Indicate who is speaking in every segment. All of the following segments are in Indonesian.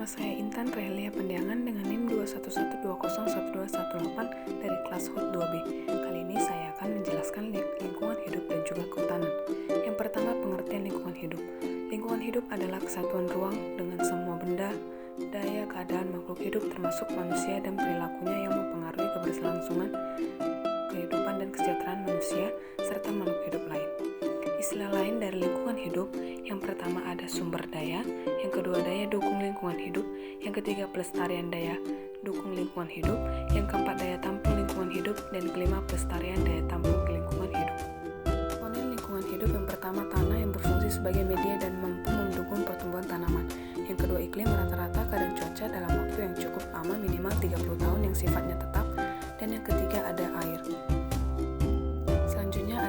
Speaker 1: Nama saya Intan Rehelia Pandiangan dengan NIM 211201218 dari kelas HUT 2B. Kali ini saya akan menjelaskan lingkungan hidup dan juga kehutanan. Yang pertama, pengertian lingkungan hidup. Lingkungan hidup adalah kesatuan ruang dengan semua benda, daya, keadaan makhluk hidup termasuk manusia dan perilakunya yang mempengaruhi keberlangsungan kehidupan dan kesejahteraan manusia serta makhluk hidup lain. Istilah lain dari lingkungan hidup, yang pertama ada sumber daya, yang kedua daya dukung lingkungan hidup, yang ketiga pelestarian daya dukung lingkungan hidup, yang keempat daya tampung lingkungan hidup, dan kelima pelestarian daya tampung lingkungan hidup. Komponen lingkungan hidup yang pertama tanah yang berfungsi sebagai media dan mampu mendukung pertumbuhan tanaman, yang kedua iklim rata-rata keadaan cuaca dalam waktu yang cukup lama minimal 30 tahun yang sifatnya tetap, dan yang ketiga ada air.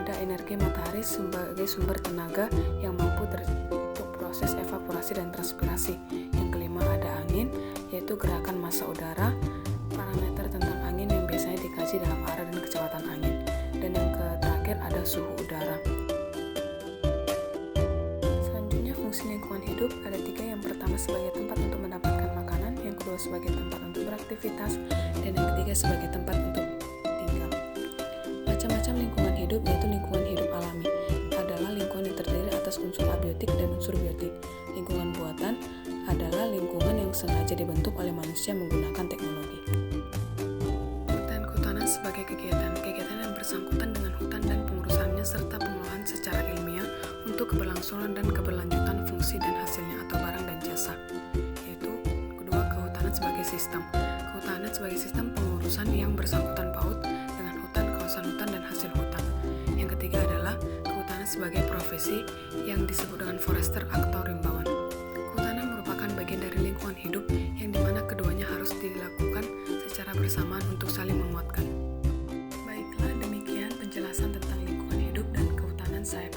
Speaker 1: Ada energi matahari sebagai sumber tenaga yang mampu untuk proses evaporasi dan transpirasi. Yang kelima ada angin, yaitu gerakan massa udara, parameter tentang angin yang biasanya dikaji dalam arah dan kecepatan angin. Dan yang terakhir ada suhu udara. Selanjutnya fungsi lingkungan hidup ada 3, yang pertama sebagai tempat untuk mendapatkan makanan, yang kedua sebagai tempat untuk beraktivitas, dan yang ketiga sebagai tempat untuk tinggal. Macam-macam lingkungan hidup yaitu lingkungan hidup alami adalah lingkungan yang terdiri atas unsur abiotik dan unsur biotik. Lingkungan buatan adalah lingkungan yang sengaja dibentuk oleh manusia menggunakan teknologi. Kehutanan sebagai kegiatan yang bersangkutan dengan hutan dan pengurusannya serta pengelolaan secara ilmiah untuk keberlangsungan dan keberlanjutan fungsi dan hasilnya atau barang dan jasa. Yaitu kedua, kehutanan sebagai sistem. Kehutanan sebagai sistem pengurusan yang bersangkutan paut dengan hutan, kawasan hutan, dan hasil hutan. Yang ketiga adalah kehutanan sebagai profesi yang disebut dengan forester atau rimbawan. Kehutanan merupakan bagian dari lingkungan hidup yang dimana keduanya harus dilakukan secara bersamaan untuk saling menguatkan. Baiklah, demikian penjelasan tentang lingkungan hidup dan kehutanan saya.